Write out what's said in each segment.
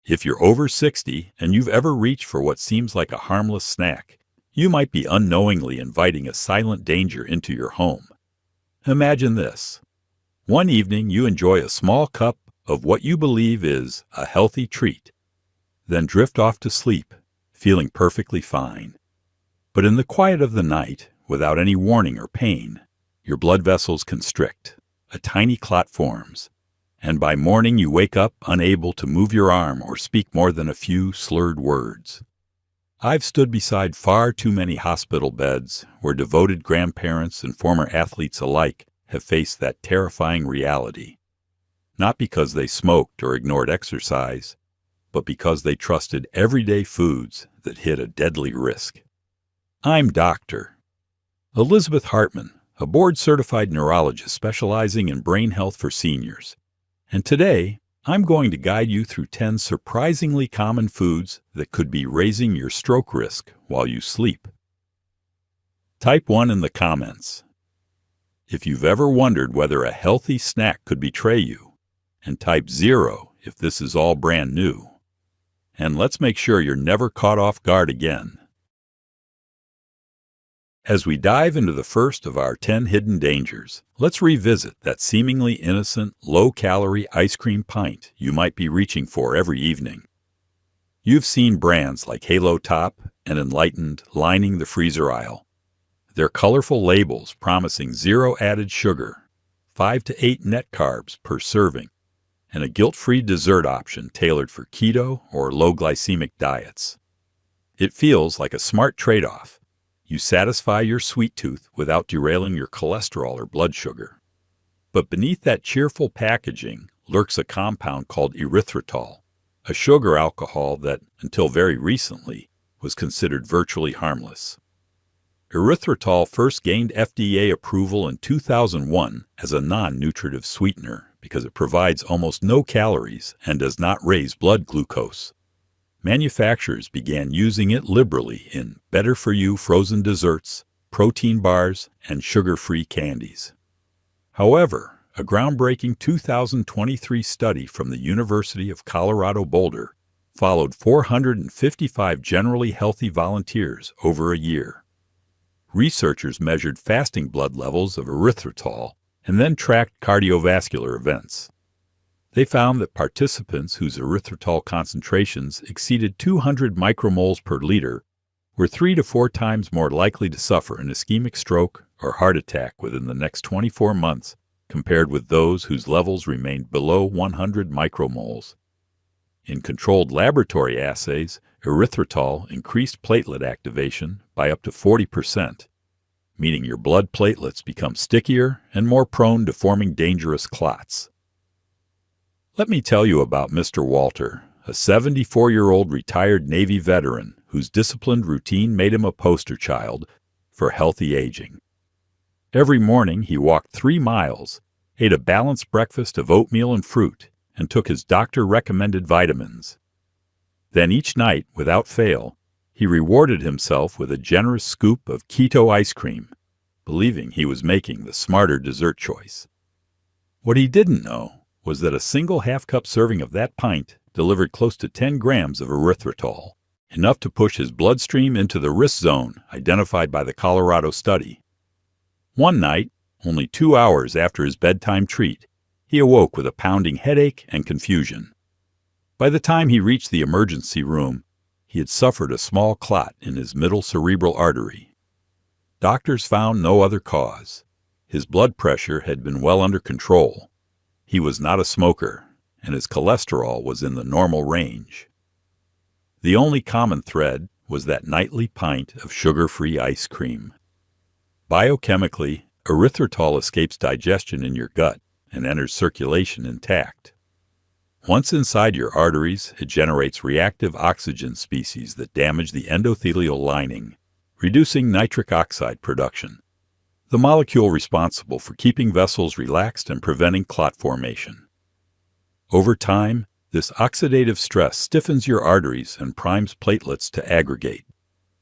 If you're over 60 and you've ever reached for what seems like a harmless snack, you might be unknowingly inviting a silent danger into your home. Imagine this. One evening you enjoy a small cup of what you believe is a healthy treat, then drift off to sleep, feeling perfectly fine. But in the quiet of the night, without any warning or pain, your blood vessels constrict, a tiny clot forms, and by morning you wake up unable to move your arm or speak more than a few slurred words. I've stood beside far too many hospital beds where devoted grandparents and former athletes alike have faced that terrifying reality. Not because they smoked or ignored exercise, but because they trusted everyday foods that hid a deadly risk. I'm Dr. Elizabeth Hartman, a board-certified neurologist specializing in brain health for seniors. And today, I'm going to guide you through 10 surprisingly common foods that could be raising your stroke risk while you sleep. Type 1 in the comments if you've ever wondered whether a healthy snack could betray you, and type 0 if this is all brand new. And let's make sure you're never caught off guard again. As we dive into the first of our 10 hidden dangers, let's revisit that seemingly innocent, low-calorie ice cream pint you might be reaching for every evening. You've seen brands like Halo Top and Enlightened lining the freezer aisle. Their colorful labels promising 0 added sugar, 5 to 8 net carbs per serving, and a guilt-free dessert option tailored for keto or low-glycemic diets. It feels like a smart trade-off. You satisfy your sweet tooth without derailing your cholesterol or blood sugar. But beneath that cheerful packaging lurks a compound called erythritol, a sugar alcohol that, until very recently, was considered virtually harmless. Erythritol first gained FDA approval in 2001 as a non-nutritive sweetener because it provides almost no calories and does not raise blood glucose. Manufacturers began using it liberally in better-for-you frozen desserts, protein bars, and sugar-free candies. However, a groundbreaking 2023 study from the University of Colorado Boulder followed 455 generally healthy volunteers over a year. Researchers measured fasting blood levels of erythritol and then tracked cardiovascular events. They found that participants whose erythritol concentrations exceeded 200 micromoles per liter were 3 to 4 times more likely to suffer an ischemic stroke or heart attack within the next 24 months compared with those whose levels remained below 100 micromoles. In controlled laboratory assays, erythritol increased platelet activation by up to 40%, meaning your blood platelets become stickier and more prone to forming dangerous clots. Let me tell you about Mr. Walter, a 74-year-old retired Navy veteran whose disciplined routine made him a poster child for healthy aging. Every morning he walked 3 miles, ate a balanced breakfast of oatmeal and fruit, and took his doctor-recommended vitamins. Then each night, without fail, he rewarded himself with a generous scoop of keto ice cream, believing he was making the smarter dessert choice. What he didn't know was that a single half-cup serving of that pint delivered close to 10 grams of erythritol, enough to push his bloodstream into the risk zone identified by the Colorado study. One night, only 2 hours after his bedtime treat, he awoke with a pounding headache and confusion. By the time he reached the emergency room, he had suffered a small clot in his middle cerebral artery. Doctors found no other cause. His blood pressure had been well under control. He was not a smoker, and his cholesterol was in the normal range. The only common thread was that nightly pint of sugar-free ice cream. Biochemically, erythritol escapes digestion in your gut and enters circulation intact. Once inside your arteries, it generates reactive oxygen species that damage the endothelial lining, reducing nitric oxide production, the molecule responsible for keeping vessels relaxed and preventing clot formation. Over time, this oxidative stress stiffens your arteries and primes platelets to aggregate,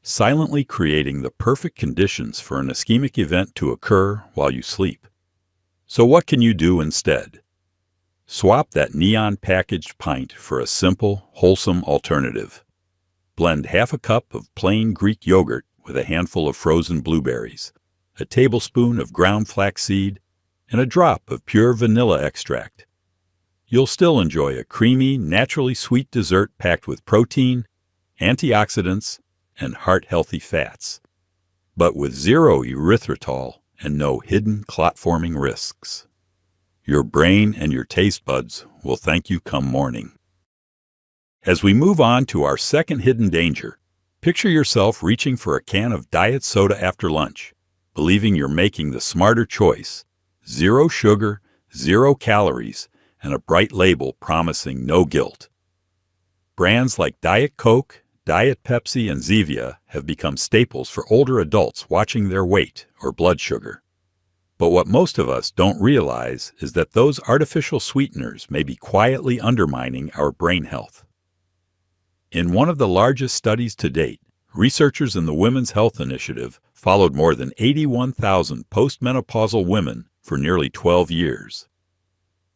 silently creating the perfect conditions for an ischemic event to occur while you sleep. So what can you do instead? Swap that neon-packaged pint for a simple, wholesome alternative. Blend half a cup of plain Greek yogurt with a handful of frozen blueberries, a tablespoon of ground flaxseed, and a drop of pure vanilla extract. You'll still enjoy a creamy, naturally sweet dessert packed with protein, antioxidants, and heart-healthy fats, but with zero erythritol and no hidden clot-forming risks. Your brain and your taste buds will thank you come morning. As we move on to our second hidden danger, picture yourself reaching for a can of diet soda after lunch, believing you're making the smarter choice. Zero sugar, 0 calories, and a bright label promising no guilt. Brands like Diet Coke, Diet Pepsi, and Zevia have become staples for older adults watching their weight or blood sugar. But what most of us don't realize is that those artificial sweeteners may be quietly undermining our brain health. In one of the largest studies to date, researchers in the Women's Health Initiative followed more than 81,000 postmenopausal women for nearly 12 years.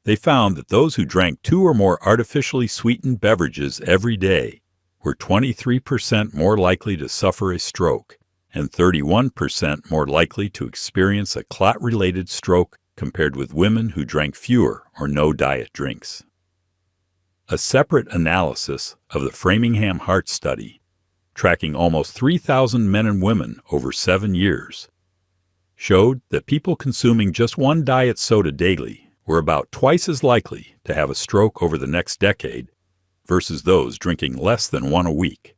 They found that those who drank 2 or more artificially sweetened beverages every day were 23% more likely to suffer a stroke and 31% more likely to experience a clot-related stroke compared with women who drank fewer or no diet drinks. A separate analysis of the Framingham Heart Study, tracking almost 3,000 men and women over 7 years, showed that people consuming just 1 diet soda daily were about twice as likely to have a stroke over the next decade versus those drinking less than 1 a week.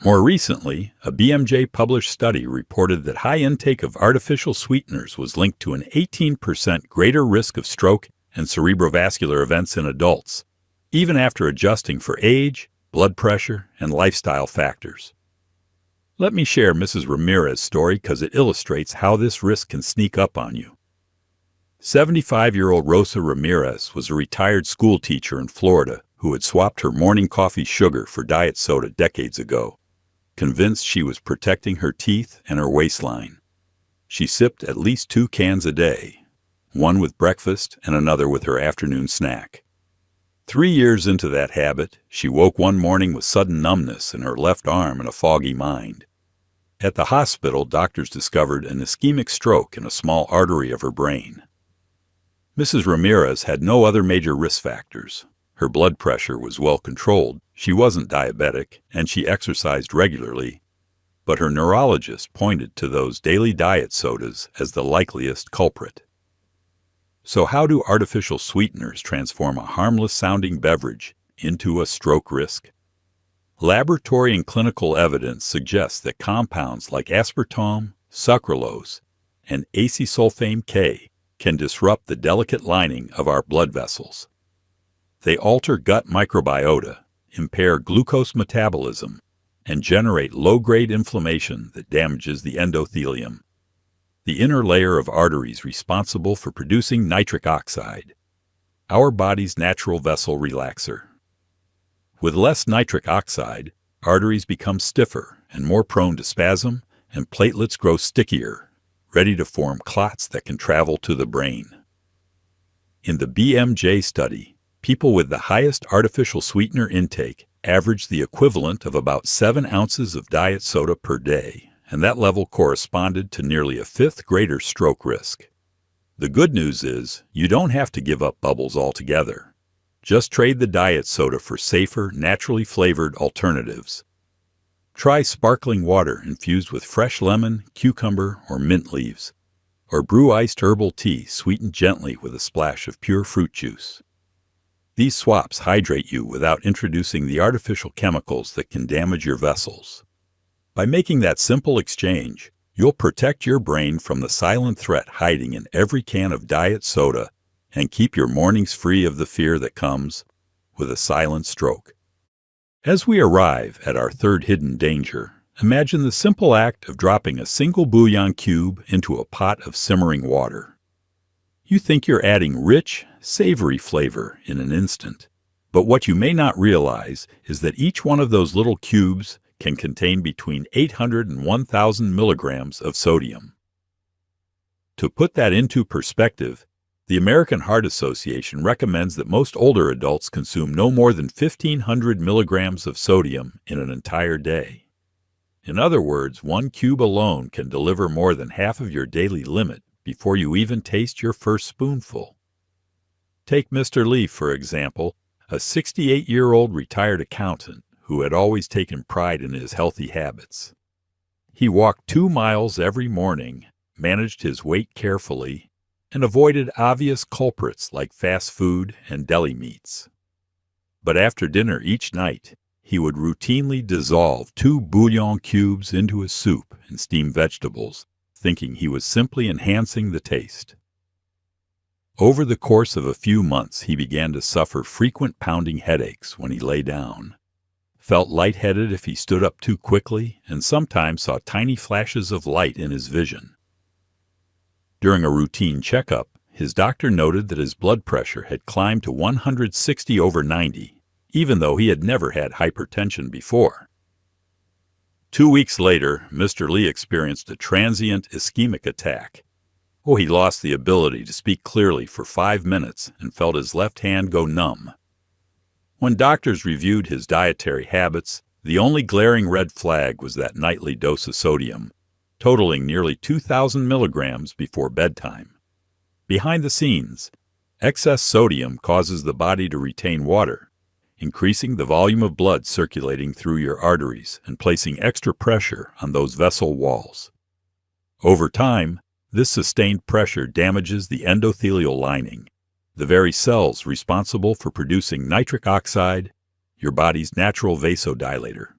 More recently, a BMJ-published study reported that high intake of artificial sweeteners was linked to an 18% greater risk of stroke and cerebrovascular events in adults, even after adjusting for age, blood pressure, and lifestyle factors. Let me share Mrs. Ramirez's story because it illustrates how this risk can sneak up on you. 75-year-old Rosa Ramirez was a retired school teacher in Florida who had swapped her morning coffee sugar for diet soda decades ago, convinced she was protecting her teeth and her waistline. She sipped at least 2 cans a day, one with breakfast and another with her afternoon snack. 3 years into that habit, she woke one morning with sudden numbness in her left arm and a foggy mind. At the hospital, doctors discovered an ischemic stroke in a small artery of her brain. Mrs. Ramirez had no other major risk factors. Her blood pressure was well controlled, she wasn't diabetic, and she exercised regularly. But her neurologist pointed to those daily diet sodas as the likeliest culprit. So how do artificial sweeteners transform a harmless-sounding beverage into a stroke risk? Laboratory and clinical evidence suggests that compounds like aspartame, sucralose, and acesulfame K can disrupt the delicate lining of our blood vessels. They alter gut microbiota, impair glucose metabolism, and generate low-grade inflammation that damages the endothelium, the inner layer of arteries responsible for producing nitric oxide, our body's natural vessel relaxer. With less nitric oxide, arteries become stiffer and more prone to spasm, and platelets grow stickier, ready to form clots that can travel to the brain. In the BMJ study, people with the highest artificial sweetener intake averaged the equivalent of about 7 ounces of diet soda per day, and that level corresponded to nearly a 5th greater stroke risk. The good news is, you don't have to give up bubbles altogether. Just trade the diet soda for safer, naturally flavored alternatives. Try sparkling water infused with fresh lemon, cucumber, or mint leaves, or brew iced herbal tea sweetened gently with a splash of pure fruit juice. These swaps hydrate you without introducing the artificial chemicals that can damage your vessels. By making that simple exchange, you'll protect your brain from the silent threat hiding in every can of diet soda and keep your mornings free of the fear that comes with a silent stroke. As we arrive at our third hidden danger, imagine the simple act of dropping a single bouillon cube into a pot of simmering water. You think you're adding rich, savory flavor in an instant, but what you may not realize is that each one of those little cubes can contain between 800 and 1,000 milligrams of sodium. To put that into perspective, The American Heart Association recommends that most older adults consume no more than 1,500 milligrams of sodium in an entire day. In other words, 1 cube alone can deliver more than half of your daily limit before you even taste your first spoonful. Take Mr. Lee, for example, a 68-year-old retired accountant who had always taken pride in his healthy habits. He walked 2 miles every morning, managed his weight carefully, and avoided obvious culprits like fast food and deli meats. But after dinner each night, he would routinely dissolve 2 bouillon cubes into his soup and steam vegetables, thinking he was simply enhancing the taste. Over the course of a few months, he began to suffer frequent pounding headaches when he lay down, felt lightheaded if he stood up too quickly, and sometimes saw tiny flashes of light in his vision. During a routine checkup, his doctor noted that his blood pressure had climbed to 160/90, even though he had never had hypertension before. 2 weeks later, Mr. Lee experienced a transient ischemic attack. He lost the ability to speak clearly for 5 minutes and felt his left hand go numb. When doctors reviewed his dietary habits, the only glaring red flag was that nightly dose of sodium, totaling nearly 2,000 milligrams before bedtime. Behind the scenes, excess sodium causes the body to retain water, increasing the volume of blood circulating through your arteries and placing extra pressure on those vessel walls. Over time, this sustained pressure damages the endothelial lining, the very cells responsible for producing nitric oxide, your body's natural vasodilator.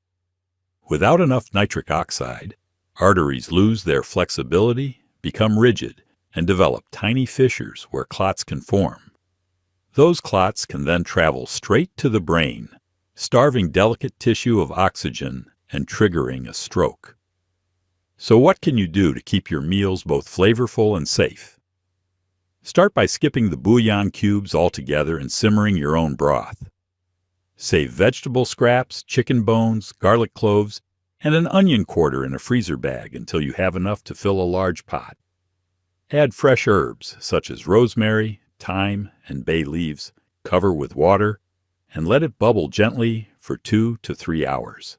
Without enough nitric oxide, arteries lose their flexibility, become rigid, and develop tiny fissures where clots can form. Those clots can then travel straight to the brain, starving delicate tissue of oxygen and triggering a stroke. So what can you do to keep your meals both flavorful and safe? Start by skipping the bouillon cubes altogether and simmering your own broth. Save vegetable scraps, chicken bones, garlic cloves, and an onion quarter in a freezer bag until you have enough to fill a large pot. Add fresh herbs such as rosemary, thyme, and bay leaves, cover with water, and let it bubble gently for 2 to 3 hours.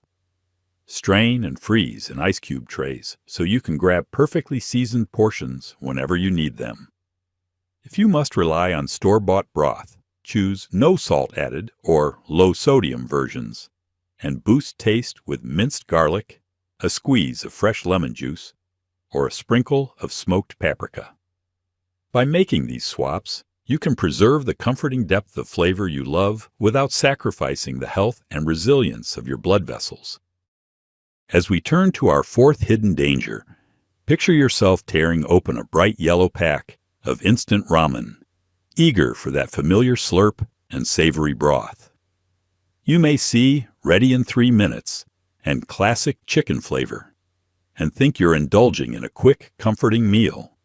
Strain and freeze in ice cube trays so you can grab perfectly seasoned portions whenever you need them. If you must rely on store-bought broth, choose no salt added or low-sodium versions, and boost taste with minced garlic, a squeeze of fresh lemon juice, or a sprinkle of smoked paprika. By making these swaps, you can preserve the comforting depth of flavor you love without sacrificing the health and resilience of your blood vessels. As we turn to our fourth hidden danger, picture yourself tearing open a bright yellow pack of instant ramen, eager for that familiar slurp and savory broth. You may see ready in 3 minutes and classic chicken flavor, and think you're indulging in a quick, comforting meal.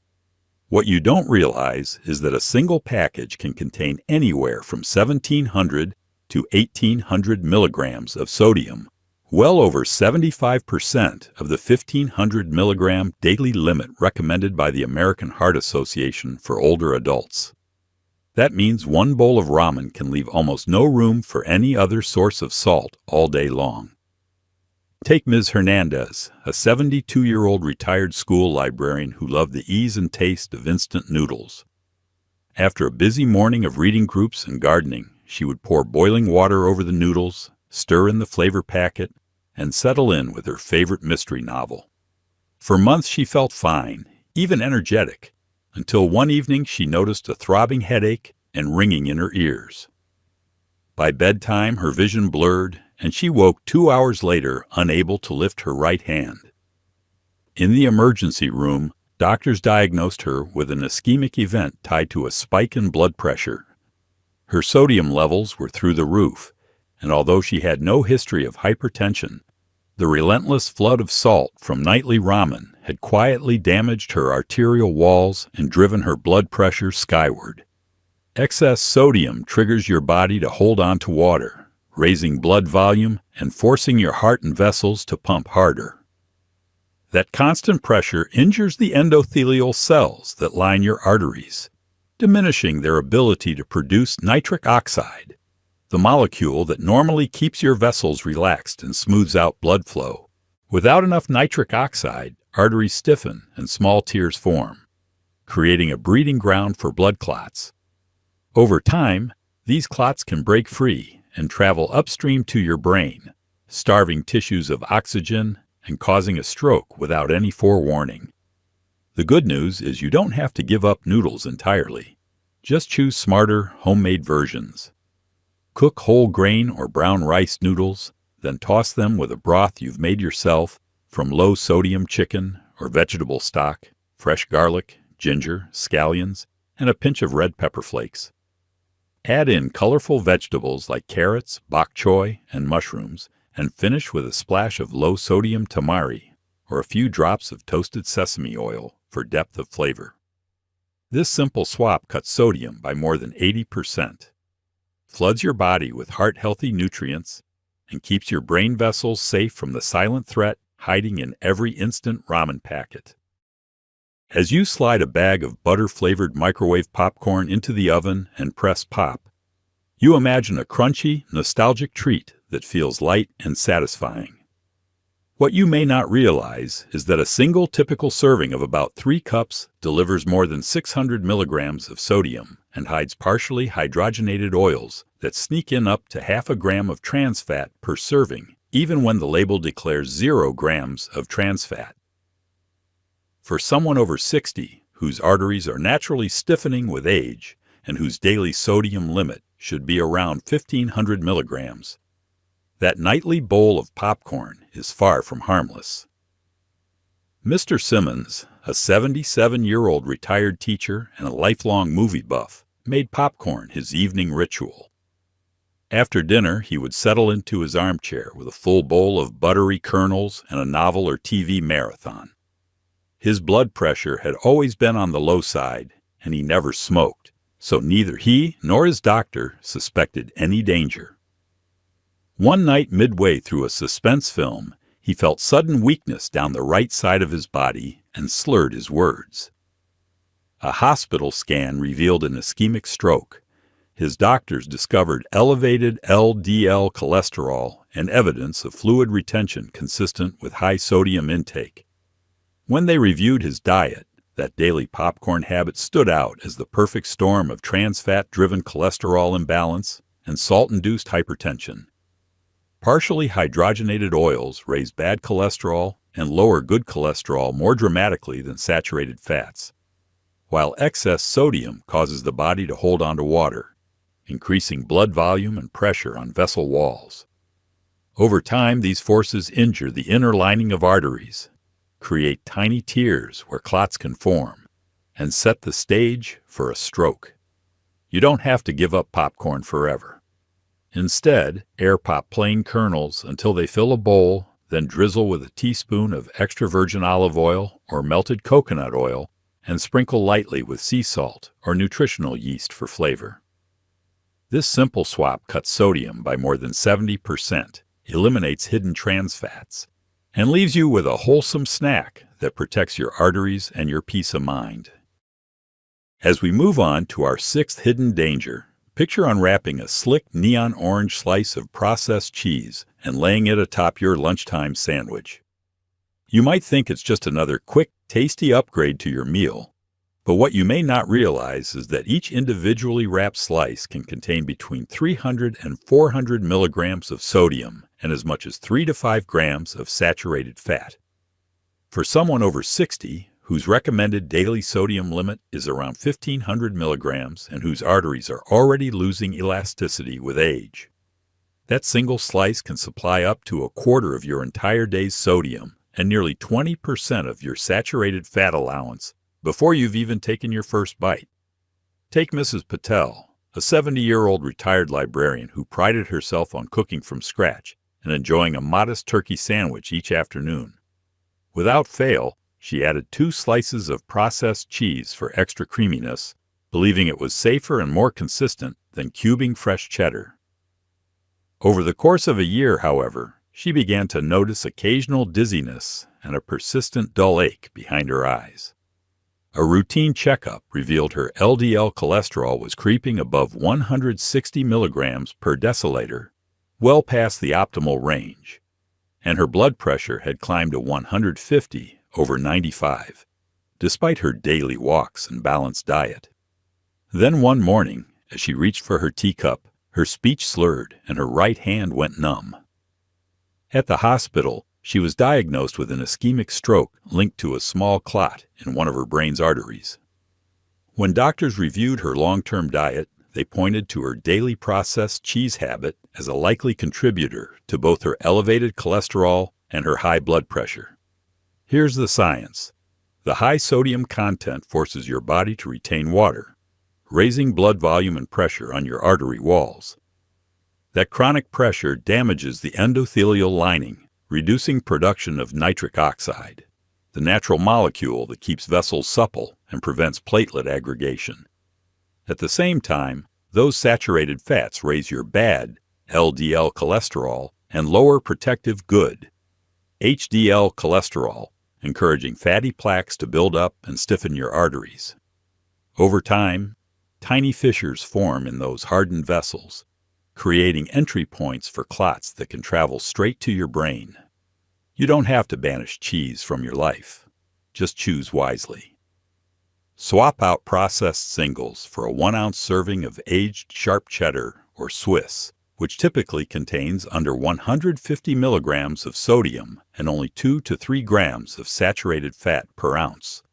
What you don't realize is that a single package can contain anywhere from 1,700 to 1,800 milligrams of sodium, well over 75% of the 1,500 milligram daily limit recommended by the American Heart Association for older adults. That means one bowl of ramen can leave almost no room for any other source of salt all day long. Take Ms. Hernandez, a 72-year-old retired school librarian who loved the ease and taste of instant noodles. After a busy morning of reading groups and gardening, she would pour boiling water over the noodles, stir in the flavor packet, and settle in with her favorite mystery novel. For months she felt fine, even energetic, until one evening she noticed a throbbing headache and ringing in her ears. By bedtime, her vision blurred, and she woke 2 hours later unable to lift her right hand. In the emergency room, doctors diagnosed her with an ischemic event tied to a spike in blood pressure. Her sodium levels were through the roof, and although she had no history of hypertension, the relentless flood of salt from nightly ramen had quietly damaged her arterial walls and driven her blood pressure skyward. Excess sodium triggers your body to hold on to water, raising blood volume and forcing your heart and vessels to pump harder. That constant pressure injures the endothelial cells that line your arteries, diminishing their ability to produce nitric oxide, the molecule that normally keeps your vessels relaxed and smooths out blood flow. Without enough nitric oxide, arteries stiffen and small tears form, creating a breeding ground for blood clots. Over time, these clots can break free and travel upstream to your brain, starving tissues of oxygen and causing a stroke without any forewarning. The good news is you don't have to give up noodles entirely. Just choose smarter, homemade versions. Cook whole grain or brown rice noodles, then toss them with a broth you've made yourself from low-sodium chicken or vegetable stock, fresh garlic, ginger, scallions, and a pinch of red pepper flakes. Add in colorful vegetables like carrots, bok choy, and mushrooms, and finish with a splash of low-sodium tamari or a few drops of toasted sesame oil for depth of flavor. This simple swap cuts sodium by more than 80%, floods your body with heart-healthy nutrients, and keeps your brain vessels safe from the silent threat hiding in every instant ramen packet. As you slide a bag of butter-flavored microwave popcorn into the oven and press pop, you imagine a crunchy, nostalgic treat that feels light and satisfying. What you may not realize is that a single typical serving of about 3 cups delivers more than 600 milligrams of sodium and hides partially hydrogenated oils that sneak in up to half a gram of trans fat per serving, even when the label declares 0 grams of trans fat. For someone over 60, whose arteries are naturally stiffening with age and whose daily sodium limit should be around 1,500 milligrams, that nightly bowl of popcorn is far from harmless. Mr. Simmons, a 77-year-old retired teacher and a lifelong movie buff, made popcorn his evening ritual. After dinner, he would settle into his armchair with a full bowl of buttery kernels and a novel or TV marathon. His blood pressure had always been on the low side, and he never smoked, so neither he nor his doctor suspected any danger. One night midway through a suspense film, he felt sudden weakness down the right side of his body and slurred his words. A hospital scan revealed an ischemic stroke. His doctors discovered elevated LDL cholesterol and evidence of fluid retention consistent with high sodium intake. When they reviewed his diet, that daily popcorn habit stood out as the perfect storm of trans fat-driven cholesterol imbalance and salt-induced hypertension. Partially hydrogenated oils raise bad cholesterol and lower good cholesterol more dramatically than saturated fats, while excess sodium causes the body to hold on to water, increasing blood volume and pressure on vessel walls. Over time, these forces injure the inner lining of arteries, create tiny tears where clots can form, and set the stage for a stroke. You don't have to give up popcorn forever. Instead, air pop plain kernels until they fill a bowl, then drizzle with a teaspoon of extra virgin olive oil or melted coconut oil, and sprinkle lightly with sea salt or nutritional yeast for flavor. This simple swap cuts sodium by more than 70%, eliminates hidden trans fats, and leaves you with a wholesome snack that protects your arteries and your peace of mind. As we move on to our 6th hidden danger, picture unwrapping a slick neon orange slice of processed cheese and laying it atop your lunchtime sandwich. You might think it's just another quick, tasty upgrade to your meal, but what you may not realize is that each individually wrapped slice can contain between 300 and 400 milligrams of sodium and as much as 3 to 5 grams of saturated fat. For someone over 60, whose recommended daily sodium limit is around 1,500 milligrams and whose arteries are already losing elasticity with age, that single slice can supply up to a quarter of your entire day's sodium and nearly 20% of your saturated fat allowance before you've even taken your first bite. Take Mrs. Patel, a 70-year-old retired librarian who prided herself on cooking from scratch and enjoying a modest turkey sandwich each afternoon. Without fail, she added 2 slices of processed cheese for extra creaminess, believing it was safer and more consistent than cubing fresh cheddar. Over the course of a year, however, she began to notice occasional dizziness and a persistent dull ache behind her eyes. A routine checkup revealed her LDL cholesterol was creeping above 160 milligrams per deciliter, well past the optimal range, and her blood pressure had climbed to 150 over 95, despite her daily walks and balanced diet. Then one morning, as she reached for her teacup, her speech slurred and her right hand went numb. At the hospital, she was diagnosed with an ischemic stroke linked to a small clot in one of her brain's arteries. When doctors reviewed her long-term diet, they pointed to her daily processed cheese habit as a likely contributor to both her elevated cholesterol and her high blood pressure. Here's the science. The high sodium content forces your body to retain water, raising blood volume and pressure on your artery walls. That chronic pressure damages the endothelial lining, reducing production of nitric oxide, the natural molecule that keeps vessels supple and prevents platelet aggregation. At the same time, those saturated fats raise your bad LDL cholesterol and lower protective good HDL cholesterol, encouraging fatty plaques to build up and stiffen your arteries. Over time, tiny fissures form in those hardened vessels, creating entry points for clots that can travel straight to your brain. You don't have to banish cheese from your life. Just choose wisely. Swap out processed singles for a 1-ounce serving of aged sharp cheddar or Swiss, which typically contains under 150 milligrams of sodium and only 2 to 3 grams of saturated fat per ounce.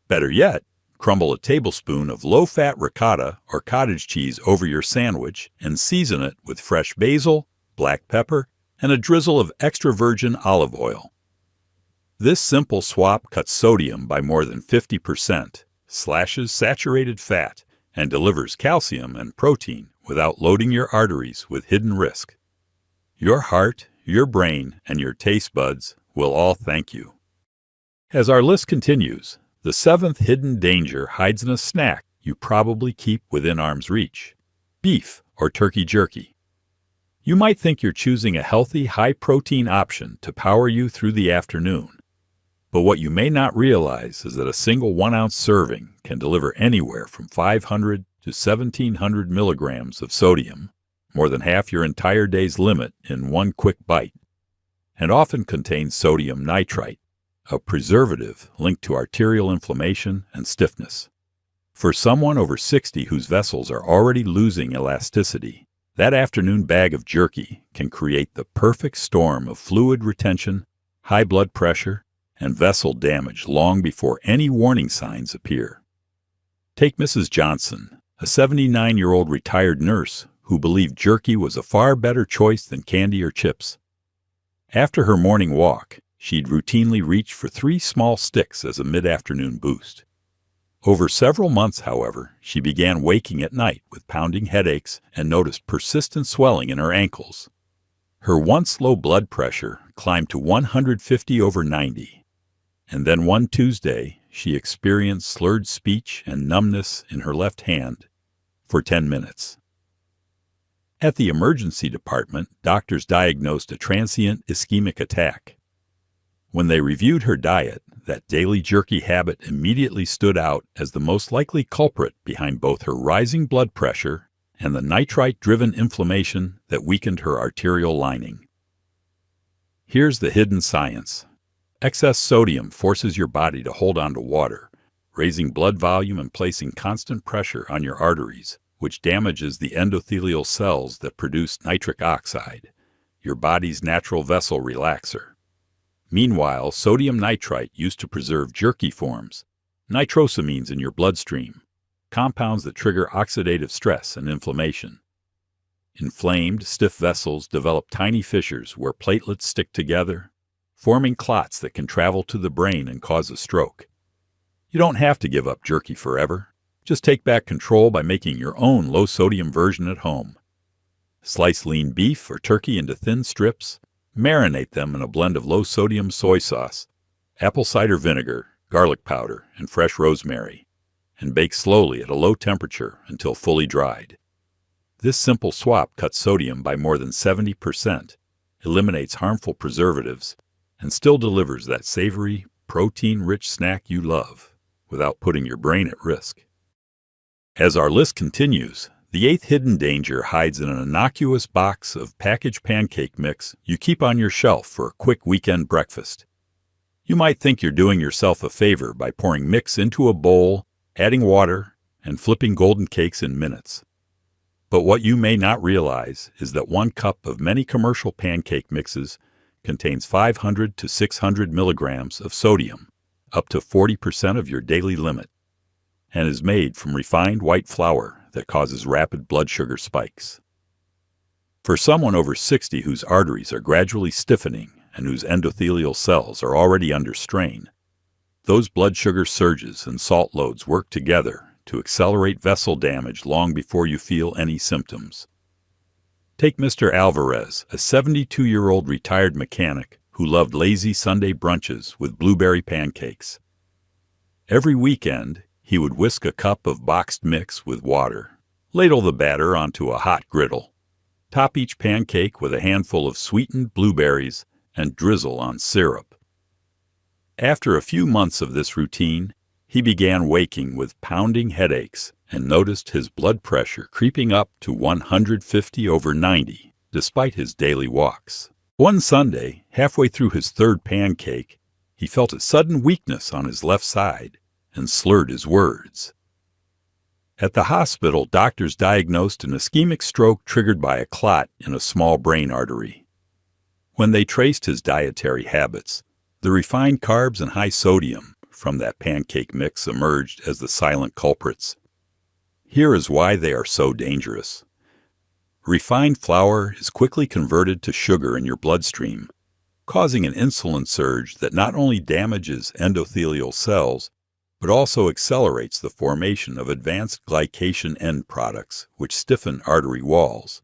Better yet, crumble a tablespoon of low-fat ricotta or cottage cheese over your sandwich and season it with fresh basil, black pepper, and a drizzle of extra virgin olive oil. This simple swap cuts sodium by more than 50%, slashes saturated fat, and delivers calcium and protein without loading your arteries with hidden risk. Your heart, your brain, and your taste buds will all thank you. As our list continues, the 7th hidden danger hides in a snack you probably keep within arm's reach: beef or turkey jerky. You might think you're choosing a healthy, high-protein option to power you through the afternoon. But what you may not realize is that a single 1-ounce serving can deliver anywhere from 500 to 1,700 milligrams of sodium, more than half your entire day's limit in one quick bite, and often contains sodium nitrite, a preservative linked to arterial inflammation and stiffness. For someone over 60 whose vessels are already losing elasticity, that afternoon bag of jerky can create the perfect storm of fluid retention, high blood pressure, and vessel damage long before any warning signs appear. Take Mrs. Johnson, a 79-year-old retired nurse who believed jerky was a far better choice than candy or chips. After her morning walk, she'd routinely reach for 3 small sticks as a mid-afternoon boost. Over several months, however, she began waking at night with pounding headaches and noticed persistent swelling in her ankles. Her once low blood pressure climbed to 150 over 90. And then one Tuesday, she experienced slurred speech and numbness in her left hand for 10 minutes. At the emergency department, doctors diagnosed a transient ischemic attack. When they reviewed her diet, that daily jerky habit immediately stood out as the most likely culprit behind both her rising blood pressure and the nitrite-driven inflammation that weakened her arterial lining. Here's the hidden science. Excess sodium forces your body to hold on to water, raising blood volume and placing constant pressure on your arteries, which damages the endothelial cells that produce nitric oxide, your body's natural vessel relaxer. Meanwhile, sodium nitrite used to preserve jerky forms, nitrosamines in your bloodstream, compounds that trigger oxidative stress and inflammation. Inflamed, stiff vessels develop tiny fissures where platelets stick together, forming clots that can travel to the brain and cause a stroke. You don't have to give up jerky forever. Just take back control by making your own low-sodium version at home. Slice lean beef or turkey into thin strips, marinate them in a blend of low-sodium soy sauce, apple cider vinegar, garlic powder, and fresh rosemary, and bake slowly at a low temperature until fully dried. This simple swap cuts sodium by more than 70%, eliminates harmful preservatives, and still delivers that savory, protein-rich snack you love. without putting your brain at risk. As our list continues, the eighth hidden danger hides in an innocuous box of packaged pancake mix you keep on your shelf for a quick weekend breakfast. You might think you're doing yourself a favor by pouring mix into a bowl, adding water, and flipping golden cakes in minutes. But what you may not realize is that 1 cup of many commercial pancake mixes contains 500 to 600 milligrams of sodium, up to 40% of your daily limit, and is made from refined white flour that causes rapid blood sugar spikes. For someone over 60 whose arteries are gradually stiffening and whose endothelial cells are already under strain, those blood sugar surges and salt loads work together to accelerate vessel damage long before you feel any symptoms. Take Mr. Alvarez, a 72-year-old retired mechanic who loved lazy Sunday brunches with blueberry pancakes. Every weekend, he would whisk a cup of boxed mix with water, ladle the batter onto a hot griddle, top each pancake with a handful of sweetened blueberries, and drizzle on syrup. After a few months of this routine, he began waking with pounding headaches and noticed his blood pressure creeping up to 150/90, despite his daily walks. One Sunday, halfway through his third pancake, he felt a sudden weakness on his left side and slurred his words. At the hospital, doctors diagnosed an ischemic stroke triggered by a clot in a small brain artery. When they traced his dietary habits, the refined carbs and high sodium from that pancake mix emerged as the silent culprits. Here is why they are so dangerous. Refined flour is quickly converted to sugar in your bloodstream, causing an insulin surge that not only damages endothelial cells, but also accelerates the formation of advanced glycation end products, which stiffen artery walls.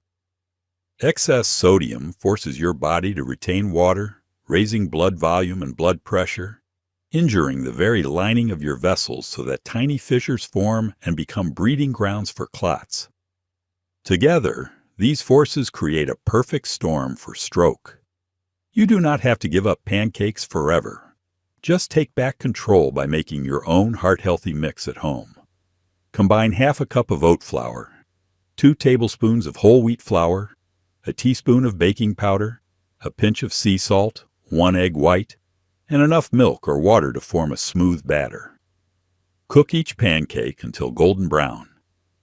Excess sodium forces your body to retain water, raising blood volume and blood pressure, injuring the very lining of your vessels so that tiny fissures form and become breeding grounds for clots. Together, these forces create a perfect storm for stroke. You do not have to give up pancakes forever. Just take back control by making your own heart-healthy mix at home. Combine half a cup of oat flour, 2 tablespoons of whole wheat flour, a teaspoon of baking powder, a pinch of sea salt, 1 egg white, and enough milk or water to form a smooth batter. Cook each pancake until golden brown.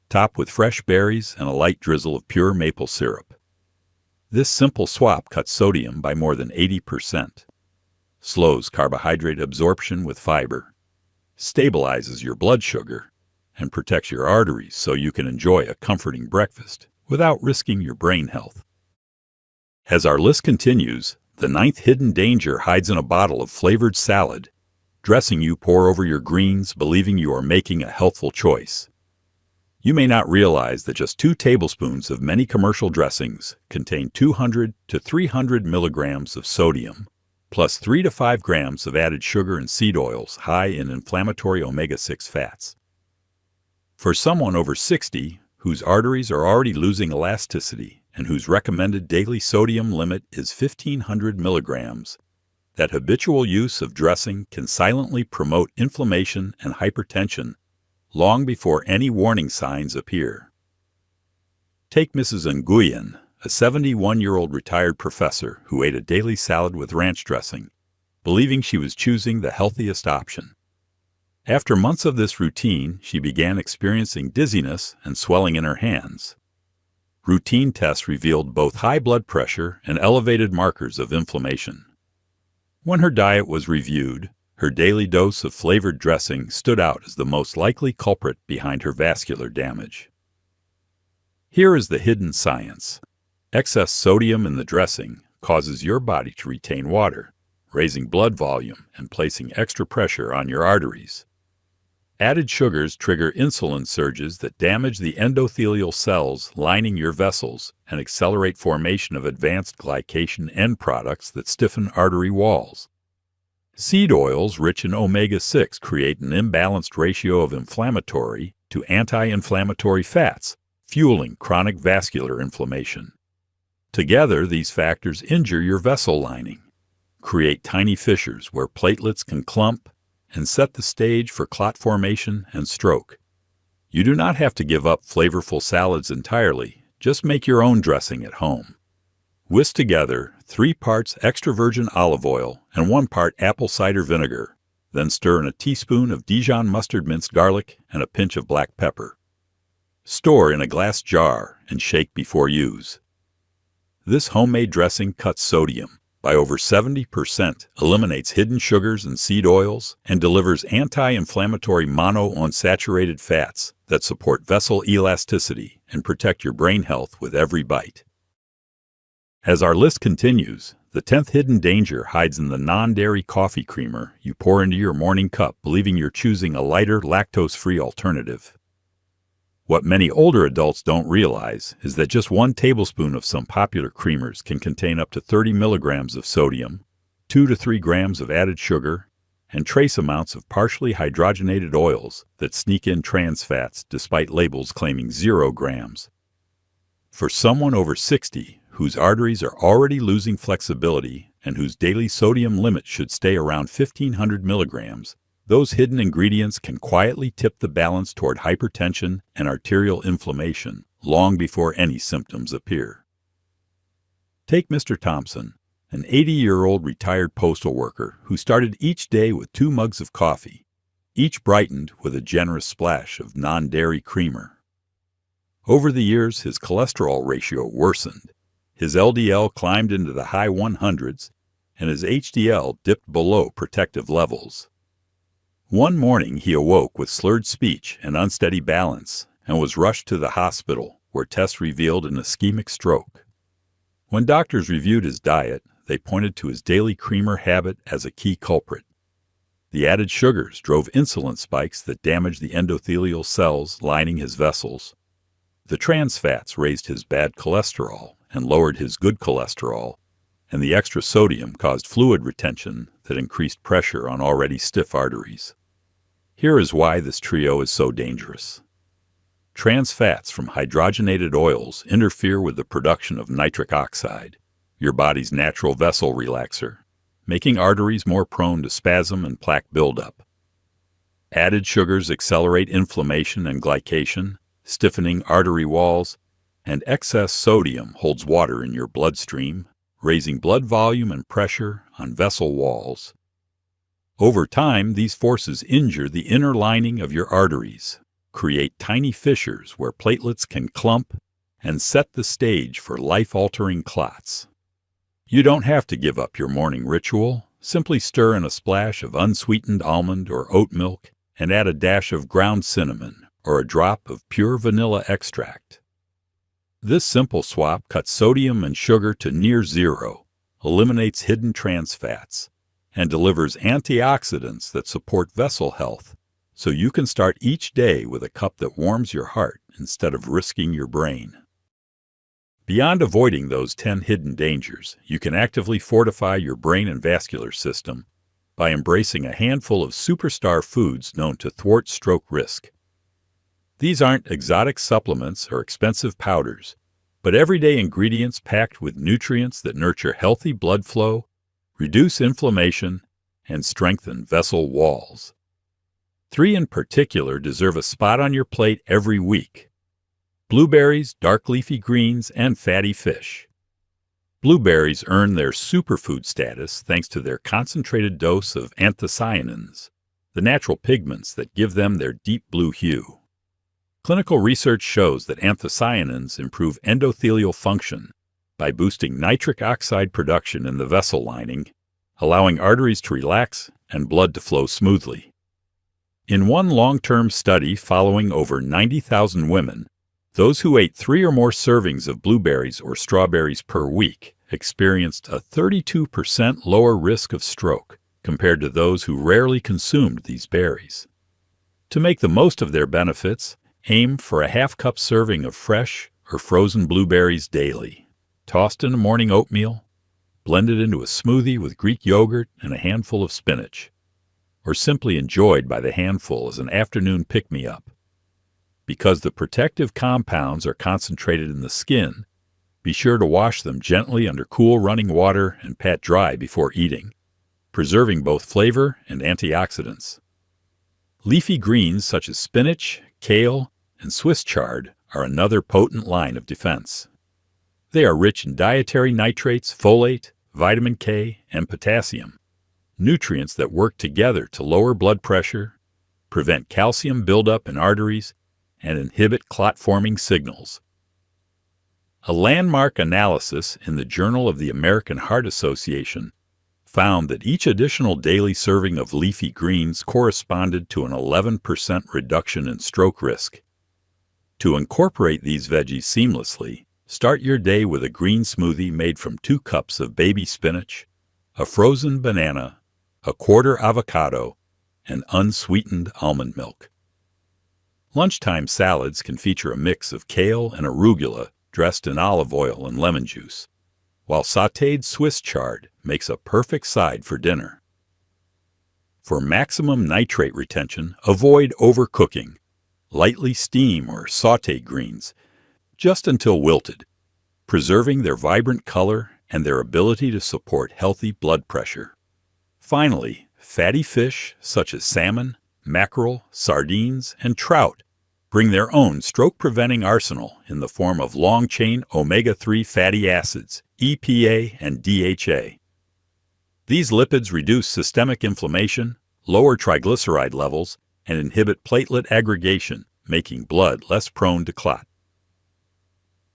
Top with fresh berries and a light drizzle of pure maple syrup. This simple swap cuts sodium by more than 80%, slows carbohydrate absorption with fiber, stabilizes your blood sugar, and protects your arteries so you can enjoy a comforting breakfast without risking your brain health. As our list continues, the 9th hidden danger hides in a bottle of flavored salad, dressing you pour over your greens, believing you are making a healthful choice. You may not realize that just 2 tablespoons of many commercial dressings contain 200 to 300 milligrams of sodium, plus 3 to 5 grams of added sugar and seed oils high in inflammatory omega-6 fats. For someone over 60 whose arteries are already losing elasticity and whose recommended daily sodium limit is 1,500 milligrams, that habitual use of dressing can silently promote inflammation and hypertension long before any warning signs appear. Take Mrs. Nguyen, a 71-year-old retired professor who ate a daily salad with ranch dressing, believing she was choosing the healthiest option. After months of this routine, she began experiencing dizziness and swelling in her hands. Routine tests revealed both high blood pressure and elevated markers of inflammation. When her diet was reviewed, her daily dose of flavored dressing stood out as the most likely culprit behind her vascular damage. Here is the hidden science. Excess sodium in the dressing causes your body to retain water, raising blood volume and placing extra pressure on your arteries. Added sugars trigger insulin surges that damage the endothelial cells lining your vessels and accelerate formation of advanced glycation end products that stiffen artery walls. Seed oils rich in omega-6 create an imbalanced ratio of inflammatory to anti-inflammatory fats, fueling chronic vascular inflammation. Together, these factors injure your vessel lining, create tiny fissures where platelets can clump, and set the stage for clot formation and stroke. You do not have to give up flavorful salads entirely. Just make your own dressing at home. Whisk together 3 parts extra virgin olive oil and 1 part apple cider vinegar. Then stir in a teaspoon of Dijon mustard minced garlic and a pinch of black pepper. Store in a glass jar and shake before use. This homemade dressing cuts sodium by over 70%, eliminates hidden sugars and seed oils, and delivers anti-inflammatory monounsaturated fats that support vessel elasticity and protect your brain health with every bite. As our list continues, the 10th hidden danger hides in the non-dairy coffee creamer you pour into your morning cup, believing you're choosing a lighter, lactose-free alternative. What many older adults don't realize is that just 1 tablespoon of some popular creamers can contain up to 30 milligrams of sodium, 2 to 3 grams of added sugar, and trace amounts of partially hydrogenated oils that sneak in trans fats despite labels claiming 0 grams. For someone over 60 whose arteries are already losing flexibility and whose daily sodium limit should stay around 1,500 milligrams, those hidden ingredients can quietly tip the balance toward hypertension and arterial inflammation long before any symptoms appear. Take Mr. Thompson, an 80-year-old retired postal worker who started each day with 2 mugs of coffee, each brightened with a generous splash of non-dairy creamer. Over the years, his cholesterol ratio worsened, his LDL climbed into the high 100s, and his HDL dipped below protective levels. One morning he awoke with slurred speech and unsteady balance and was rushed to the hospital, where tests revealed an ischemic stroke. When doctors reviewed his diet, they pointed to his daily creamer habit as a key culprit. The added sugars drove insulin spikes that damaged the endothelial cells lining his vessels. The trans fats raised his bad cholesterol and lowered his good cholesterol, and the extra sodium caused fluid retention that increased pressure on already stiff arteries. Here is why this trio is so dangerous. Trans fats from hydrogenated oils interfere with the production of nitric oxide, your body's natural vessel relaxer, making arteries more prone to spasm and plaque buildup. Added sugars accelerate inflammation and glycation, stiffening artery walls, and excess sodium holds water in your bloodstream, raising blood volume and pressure on vessel walls. Over time, these forces injure the inner lining of your arteries, create tiny fissures where platelets can clump, and set the stage for life-altering clots. You don't have to give up your morning ritual. Simply stir in a splash of unsweetened almond or oat milk and add a dash of ground cinnamon or a drop of pure vanilla extract. This simple swap cuts sodium and sugar to near zero, eliminates hidden trans fats, and delivers antioxidants that support vessel health, so you can start each day with a cup that warms your heart instead of risking your brain. Beyond avoiding those 10 hidden dangers, you can actively fortify your brain and vascular system by embracing a handful of superstar foods known to thwart stroke risk. These aren't exotic supplements or expensive powders, but everyday ingredients packed with nutrients that nurture healthy blood flow, reduce inflammation, and strengthen vessel walls. 3 in particular deserve a spot on your plate every week: blueberries, dark leafy greens, and fatty fish. Blueberries earn their superfood status thanks to their concentrated dose of anthocyanins, the natural pigments that give them their deep blue hue. Clinical research shows that anthocyanins improve endothelial function by boosting nitric oxide production in the vessel lining, allowing arteries to relax and blood to flow smoothly. In one long-term study following over 90,000 women, those who ate 3 or more servings of blueberries or strawberries per week experienced a 32% lower risk of stroke compared to those who rarely consumed these berries. To make the most of their benefits, aim for a half-cup serving of fresh or frozen blueberries daily, tossed in a morning oatmeal, blended into a smoothie with Greek yogurt and a handful of spinach, or simply enjoyed by the handful as an afternoon pick-me-up. Because the protective compounds are concentrated in the skin, be sure to wash them gently under cool running water and pat dry before eating. preserving both flavor and antioxidants. Leafy greens such as spinach, kale, and Swiss chard are another potent line of defense. They are rich in dietary nitrates, folate, vitamin K, and potassium, nutrients that work together to lower blood pressure, prevent calcium buildup in arteries, and inhibit clot-forming signals. A landmark analysis in the Journal of the American Heart Association found that each additional daily serving of leafy greens corresponded to an 11% reduction in stroke risk. To incorporate these veggies seamlessly, start your day with a green smoothie made from 2 cups of baby spinach, a frozen banana, a quarter avocado, and unsweetened almond milk. Lunchtime salads can feature a mix of kale and arugula dressed in olive oil and lemon juice, while sautéed Swiss chard makes a perfect side for dinner. For maximum nitrate retention, avoid overcooking. Lightly steam or sauté greens, just until wilted, preserving their vibrant color and their ability to support healthy blood pressure. Finally, fatty fish such as salmon, mackerel, sardines, and trout bring their own stroke-preventing arsenal in the form of long-chain omega-3 fatty acids, EPA and DHA. These lipids reduce systemic inflammation, lower triglyceride levels, and inhibit platelet aggregation, making blood less prone to clot.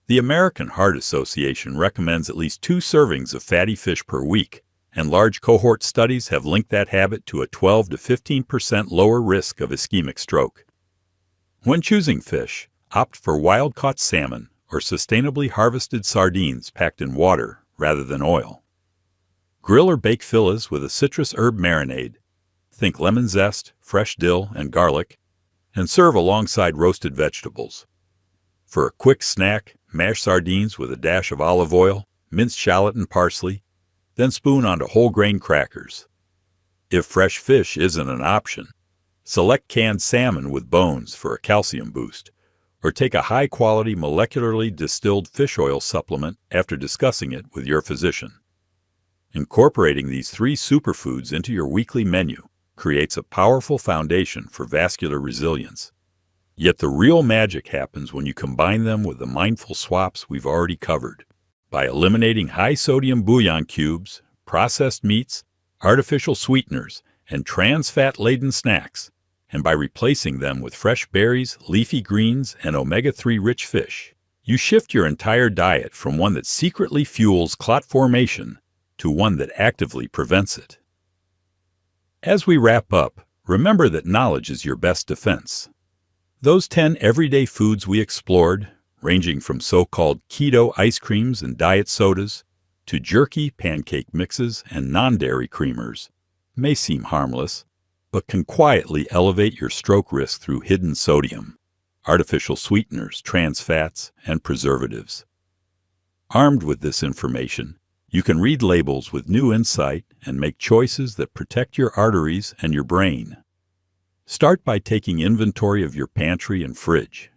The American Heart Association recommends at least 2 servings of fatty fish per week, and large cohort studies have linked that habit to a 12 to 15% lower risk of ischemic stroke. When choosing fish, opt for wild-caught salmon or sustainably harvested sardines packed in water rather than oil. Grill or bake fillets with a citrus herb marinade, think lemon zest, fresh dill, and garlic, and serve alongside roasted vegetables. For a quick snack, mash sardines with a dash of olive oil, minced shallot and parsley, then spoon onto whole grain crackers. If fresh fish isn't an option, select canned salmon with bones for a calcium boost, or take a high-quality molecularly distilled fish oil supplement after discussing it with your physician. Incorporating these 3 superfoods into your weekly menu creates a powerful foundation for vascular resilience. Yet the real magic happens when you combine them with the mindful swaps we've already covered. By eliminating high-sodium bouillon cubes, processed meats, artificial sweeteners, and trans-fat-laden snacks, and by replacing them with fresh berries, leafy greens, and omega-3-rich fish, you shift your entire diet from one that secretly fuels clot formation to one that actively prevents it. As we wrap up, remember that knowledge is your best defense. Those 10 everyday foods we explored, ranging from so-called keto ice creams and diet sodas to jerky pancake mixes and non-dairy creamers, may seem harmless, but can quietly elevate your stroke risk through hidden sodium, artificial sweeteners, trans fats, and preservatives. Armed with this information, you can read labels with new insight and make choices that protect your arteries and your brain. Start by taking inventory of your pantry and fridge.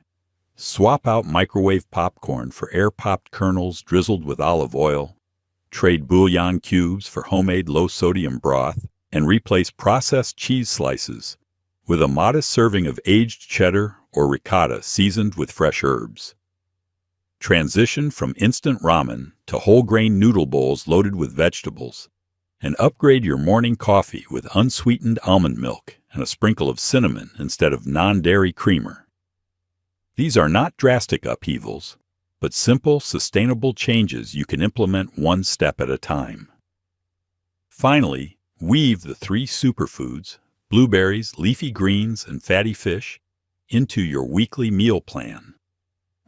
Swap out microwave popcorn for air-popped kernels drizzled with olive oil. Trade bouillon cubes for homemade low-sodium broth, and replace processed cheese slices with a modest serving of aged cheddar or ricotta seasoned with fresh herbs. Transition from instant ramen to whole-grain noodle bowls loaded with vegetables, and upgrade your morning coffee with unsweetened almond milk and a sprinkle of cinnamon instead of non-dairy creamer. These are not drastic upheavals, but simple, sustainable changes you can implement one step at a time. Finally, weave the 3 superfoods, blueberries, leafy greens, and fatty fish, into your weekly meal plan.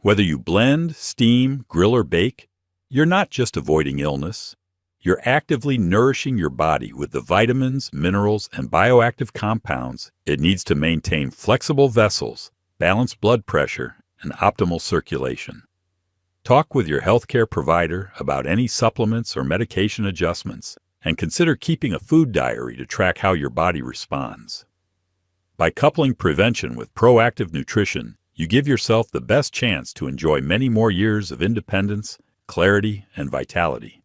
Whether you blend, steam, grill, or bake, you're not just avoiding illness. You're actively nourishing your body with the vitamins, minerals, and bioactive compounds it needs to maintain flexible vessels, balanced blood pressure, and optimal circulation. Talk with your healthcare provider about any supplements or medication adjustments, and consider keeping a food diary to track how your body responds. By coupling prevention with proactive nutrition, you give yourself the best chance to enjoy many more years of independence, clarity, and vitality.